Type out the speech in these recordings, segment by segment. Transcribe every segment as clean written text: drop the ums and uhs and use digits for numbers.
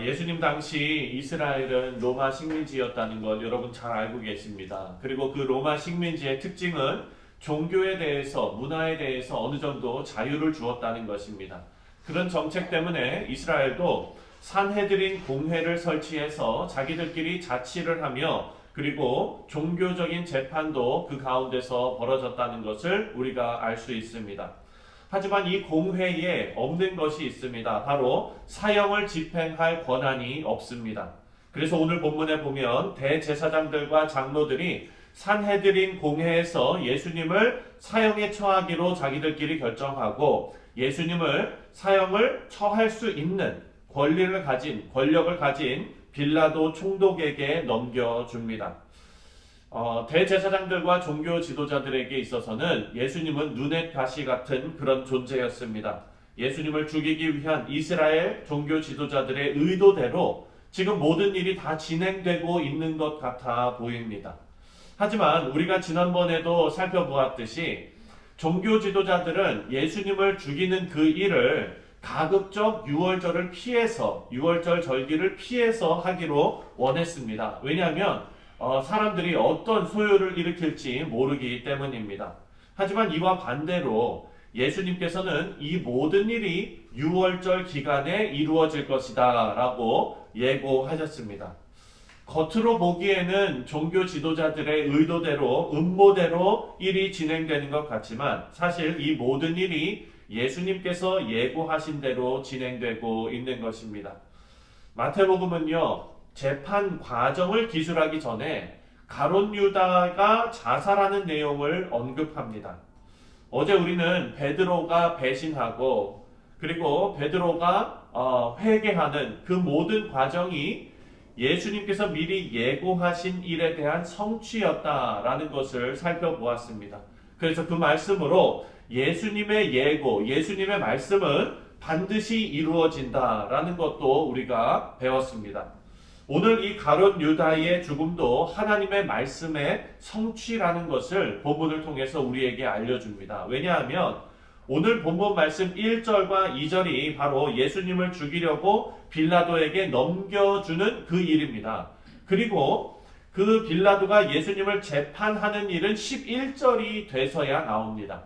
예수님 당시 이스라엘은 로마 식민지였다는 것 여러분 잘 알고 계십니다. 그리고 그 로마 식민지의 특징은 종교에 대해서, 문화에 대해서 어느 정도 자유를 주었다는 것입니다. 그런 정책 때문에 이스라엘도 산헤드린 공회를 설치해서 자기들끼리 자치를 하며 그리고 종교적인 재판도 그 가운데서 벌어졌다는 것을 우리가 알 수 있습니다. 하지만 이 공회에 없는 것이 있습니다. 바로 사형을 집행할 권한이 없습니다. 그래서 오늘 본문에 보면 대제사장들과 장로들이 산헤드린 공회에서 예수님을 사형에 처하기로 자기들끼리 결정하고 예수님을 사형을 처할 수 있는 권력을 가진 빌라도 총독에게 넘겨줍니다. 대제사장들과 종교 지도자들에게 있어서는 예수님은 눈엣 가시 같은 그런 존재였습니다. 예수님을 죽이기 위한 이스라엘 종교 지도자들의 의도대로 지금 모든 일이 다 진행되고 있는 것 같아 보입니다. 하지만 우리가 지난번에도 살펴보았듯이 종교 지도자들은 예수님을 죽이는 그 일을 가급적 유월절을 피해서, 유월절 절기를 피해서 하기로 원했습니다. 왜냐하면 사람들이 어떤 소요를 일으킬지 모르기 때문입니다. 하지만 이와 반대로 예수님께서는 이 모든 일이 유월절 기간에 이루어질 것이다 라고 예고하셨습니다. 겉으로 보기에는 종교 지도자들의 의도대로, 음모대로 일이 진행되는 것 같지만 사실 이 모든 일이 예수님께서 예고하신 대로 진행되고 있는 것입니다. 마태복음은요, 재판 과정을 기술하기 전에 가룟 유다가 자살하는 내용을 언급합니다. 어제 우리는 베드로가 배신하고 그리고 베드로가 회개하는 그 모든 과정이 예수님께서 미리 예고하신 일에 대한 성취였다라는 것을 살펴보았습니다. 그래서 그 말씀으로 예수님의 예고, 예수님의 말씀은 반드시 이루어진다라는 것도 우리가 배웠습니다. 오늘 이 가룟 유다의 죽음도 하나님의 말씀의 성취라는 것을 본문을 통해서 우리에게 알려줍니다. 왜냐하면 오늘 본문 말씀 1절과 2절이 바로 예수님을 죽이려고 빌라도에게 넘겨주는 그 일입니다. 그리고 그 빌라도가 예수님을 재판하는 일은 11절이 돼서야 나옵니다.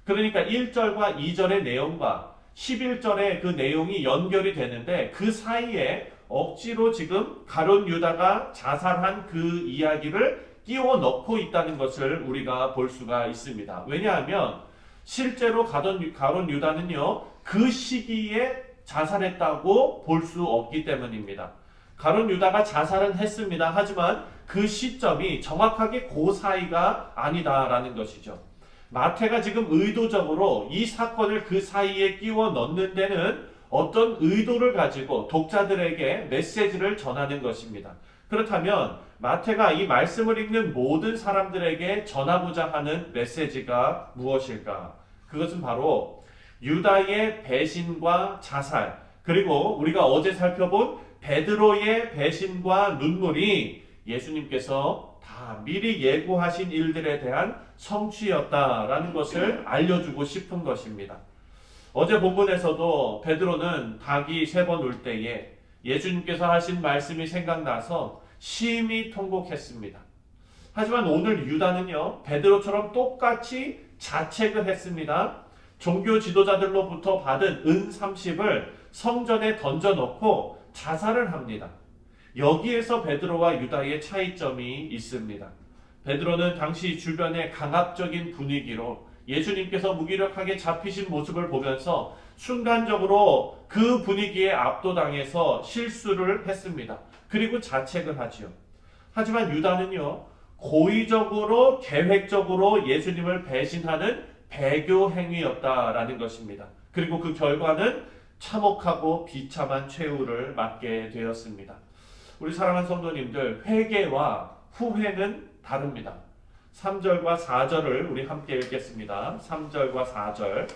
그러니까 1절과 2절의 내용과 11절의 그 내용이 연결이 되는데 그 사이에 억지로 지금 가룟 유다가 자살한 그 이야기를 끼워 넣고 있다는 것을 우리가 볼 수가 있습니다. 왜냐하면 실제로 가룟 유다는요, 그 시기에 자살했다고 볼 수 없기 때문입니다. 가룟 유다가 자살은 했습니다. 하지만 그 시점이 정확하게 그 사이가 아니다라는 것이죠. 마태가 지금 의도적으로 이 사건을 그 사이에 끼워 넣는 데는 어떤 의도를 가지고 독자들에게 메시지를 전하는 것입니다. 그렇다면 마태가 이 말씀을 읽는 모든 사람들에게 전하고자 하는 메시지가 무엇일까? 그것은 바로 유다의 배신과 자살, 그리고 우리가 어제 살펴본 베드로의 배신과 눈물이 예수님께서 다 미리 예고하신 일들에 대한 성취였다라는 것을 알려주고 싶은 것입니다. 어제 본문에서도 베드로는 닭이 3번 울 때에 예수님께서 하신 말씀이 생각나서 심히 통곡했습니다. 하지만 오늘 유다는요, 베드로처럼 똑같이 자책을 했습니다. 종교 지도자들로부터 받은 은 30을 성전에 던져놓고 자살을 합니다. 여기에서 베드로와 유다의 차이점이 있습니다. 베드로는 당시 주변의 강압적인 분위기로 예수님께서 무기력하게 잡히신 모습을 보면서 순간적으로 그 분위기에 압도당해서 실수를 했습니다. 그리고 자책을 하지요. 하지만 유다는요, 고의적으로 계획적으로 예수님을 배신하는 배교 행위였다라는 것입니다. 그리고 그 결과는 참혹하고 비참한 최후를 맞게 되었습니다. 우리 사랑하는 성도님들, 회개와 후회는 다릅니다. 3절과 4절을 우리 함께 읽겠습니다. 3절과 4절.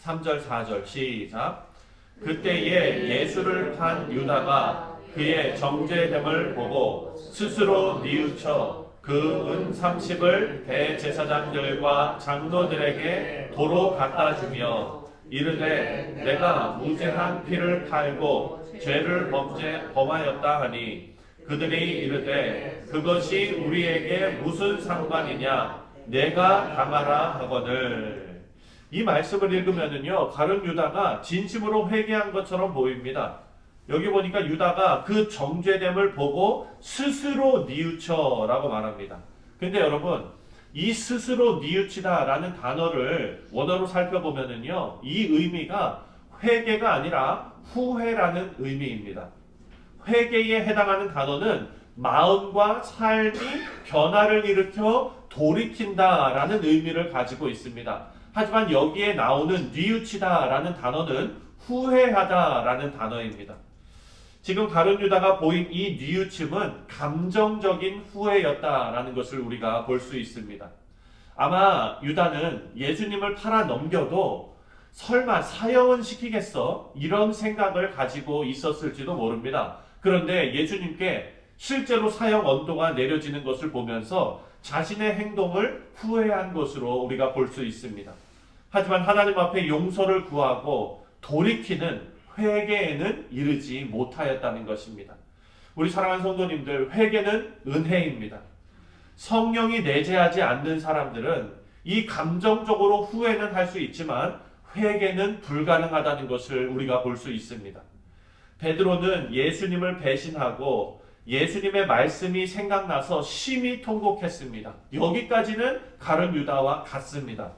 3절 4절 시작. 그때에 예수를 판 유다가 그의 정죄됨을 보고 스스로 뉘우쳐 그 은 30을 대제사장들과 장로들에게 도로 갖다 주며 이르되 내가 무죄한 피를 팔고 죄를 범하였다 하니 그들이 이르되 그것이 우리에게 무슨 상관이냐 내가 당하라 하거늘. 이 말씀을 읽으면은요, 가룟 유다가 진심으로 회개한 것처럼 보입니다. 여기 보니까 유다가 그 정죄됨을 보고 스스로 뉘우쳐라고 말합니다. 근데 여러분, 이 스스로 뉘우치다라는 단어를 원어로 살펴보면은요, 이 의미가 회개가 아니라 후회라는 의미입니다. 회개에 해당하는 단어는 마음과 삶이 변화를 일으켜 돌이킨다라는 의미를 가지고 있습니다. 하지만 여기에 나오는 뉘우치다라는 단어는 후회하다라는 단어입니다. 지금 가룟 유다가 보인 이 뉘우침은 감정적인 후회였다라는 것을 우리가 볼 수 있습니다. 아마 유다는 예수님을 팔아 넘겨도 설마 사형은 시키겠어? 이런 생각을 가지고 있었을지도 모릅니다. 그런데 예수님께 실제로 사형 언도가 내려지는 것을 보면서 자신의 행동을 후회한 것으로 우리가 볼 수 있습니다. 하지만 하나님 앞에 용서를 구하고 돌이키는 회개에는 이르지 못하였다는 것입니다. 우리 사랑하는 성도님들, 회개는 은혜입니다. 성령이 내재하지 않는 사람들은 이 감정적으로 후회는 할 수 있지만 회개는 불가능하다는 것을 우리가 볼 수 있습니다. 베드로는 예수님을 배신하고 예수님의 말씀이 생각나서 심히 통곡했습니다. 여기까지는 가룟 유다와 같습니다.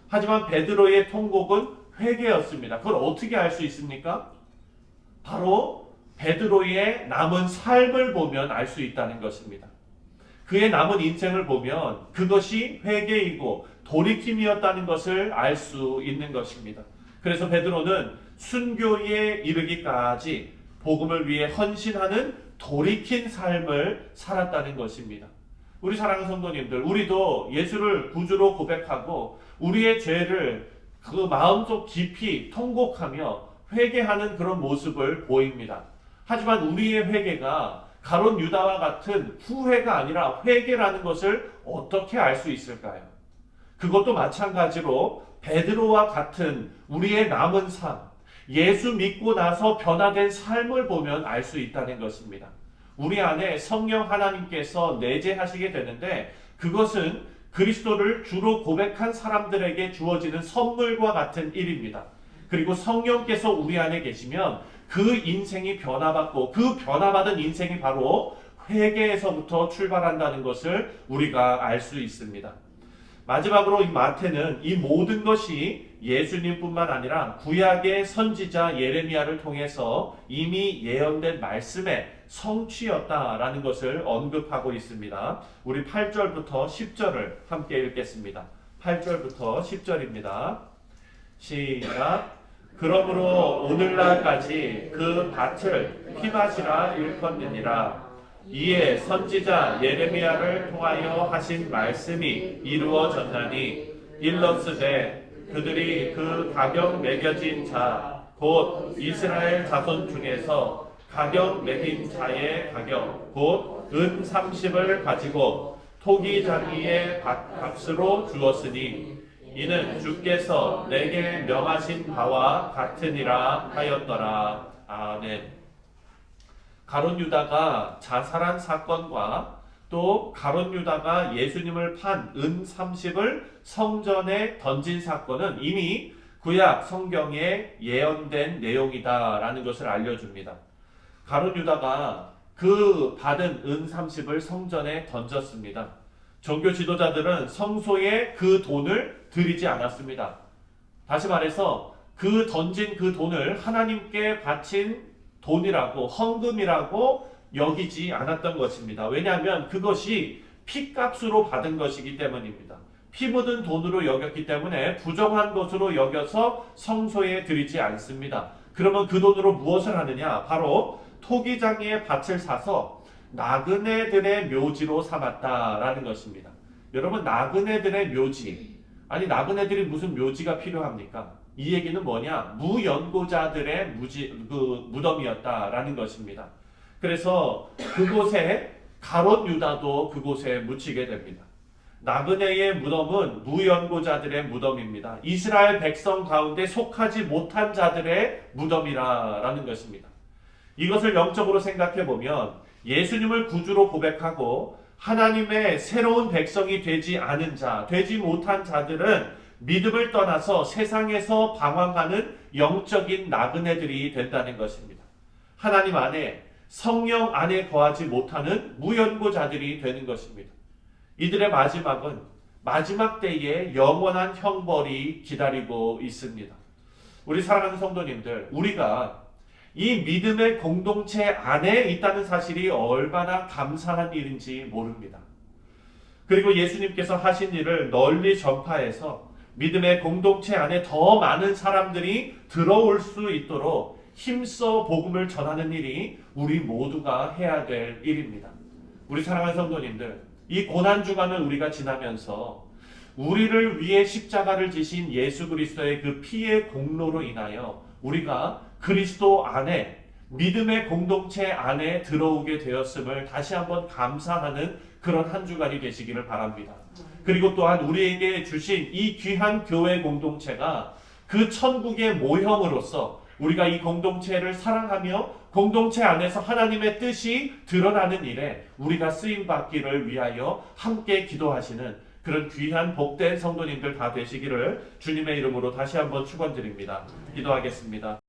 하지만 베드로의 통곡은 회개였습니다. 그걸 어떻게 알 수 있습니까? 바로 베드로의 남은 삶을 보면 알 수 있다는 것입니다. 그의 남은 인생을 보면 그것이 회개이고 돌이킴이었다는 것을 알 수 있는 것입니다. 그래서 베드로는 순교에 이르기까지 복음을 위해 헌신하는 돌이킨 삶을 살았다는 것입니다. 우리 사랑하는 성도님들, 우리도 예수를 구주로 고백하고 우리의 죄를 그 마음속 깊이 통곡하며 회개하는 그런 모습을 보입니다. 하지만 우리의 회개가 가룟 유다와 같은 후회가 아니라 회개라는 것을 어떻게 알 수 있을까요? 그것도 마찬가지로 베드로와 같은 우리의 남은 삶, 예수 믿고 나서 변화된 삶을 보면 알 수 있다는 것입니다. 우리 안에 성령 하나님께서 내재하시게 되는데 그것은 그리스도를 주로 고백한 사람들에게 주어지는 선물과 같은 일입니다. 그리고 성령께서 우리 안에 계시면 그 인생이 변화받고 그 변화받은 인생이 바로 회개에서부터 출발한다는 것을 우리가 알 수 있습니다. 마지막으로 이 마태는 이 모든 것이 예수님뿐만 아니라 구약의 선지자 예레미야를 통해서 이미 예언된 말씀의 성취였다라는 것을 언급하고 있습니다. 우리 8절부터 10절을 함께 읽겠습니다. 8절부터 10절입니다. 시작. 그러므로 오늘날까지 그 밭을 피마시라 일컫느니라. 이에 선지자 예레미야를 통하여 하신 말씀이 이루어졌나니 일렀으되 그들이 그 가격 매겨진 자 곧 이스라엘 자손 중에서 가격 매긴 자의 가격 곧 은 30을 가지고 토기장이의 값으로 주었으니 이는 주께서 내게 명하신 바와 같으니라 하였더라. 아멘. 가룟 유다가 자살한 사건과 또 가룟 유다가 예수님을 판 은 30을 성전에 던진 사건은 이미 구약 성경에 예언된 내용이다라는 것을 알려줍니다. 가룟 유다가 그 받은 은 30을 성전에 던졌습니다. 종교 지도자들은 성소에 그 돈을 드리지 않았습니다. 다시 말해서 그 던진 그 돈을 하나님께 바친 돈이라고 헌금이라고 여기지 않았던 것입니다. 왜냐하면 그것이 피값으로 받은 것이기 때문입니다. 피 묻은 돈으로 여겼기 때문에 부정한 것으로 여겨서 성소에 드리지 않습니다. 그러면 그 돈으로 무엇을 하느냐? 바로 토기장이의 밭을 사서 나그네들의 묘지로 삼았다라는 것입니다. 여러분, 나그네들의 묘지, 아니 나그네들이 무슨 묘지가 필요합니까? 이 얘기는 뭐냐? 무연고자들의 무덤이었다라는 것입니다. 그래서 그곳에 가롯 유다도 그곳에 묻히게 됩니다. 나그네의 무덤은 무연고자들의 무덤입니다. 이스라엘 백성 가운데 속하지 못한 자들의 무덤이라는 것입니다. 이것을 영적으로 생각해 보면 예수님을 구주로 고백하고 하나님의 새로운 백성이 되지 않은 자, 되지 못한 자들은 믿음을 떠나서 세상에서 방황하는 영적인 나그네들이 된다는 것입니다. 하나님 안에, 성령 안에 거하지 못하는 무연고자들이 되는 것입니다. 이들의 마지막은 마지막 때에 영원한 형벌이 기다리고 있습니다. 우리 사랑하는 성도님들, 우리가 이 믿음의 공동체 안에 있다는 사실이 얼마나 감사한 일인지 모릅니다. 그리고 예수님께서 하신 일을 널리 전파해서 믿음의 공동체 안에 더 많은 사람들이 들어올 수 있도록 힘써 복음을 전하는 일이 우리 모두가 해야 될 일입니다. 우리 사랑하는 성도님들, 이 고난주간을 우리가 지나면서 우리를 위해 십자가를 지신 예수 그리스도의 그 피의 공로로 인하여 우리가 그리스도 안에, 믿음의 공동체 안에 들어오게 되었음을 다시 한번 감사하는 그런 한 주간이 되시기를 바랍니다. 그리고 또한 우리에게 주신 이 귀한 교회 공동체가 그 천국의 모형으로서 우리가 이 공동체를 사랑하며 공동체 안에서 하나님의 뜻이 드러나는 일에 우리가 쓰임받기를 위하여 함께 기도하시는 그런 귀한 복된 성도님들 다 되시기를 주님의 이름으로 다시 한번 축원드립니다. 기도하겠습니다.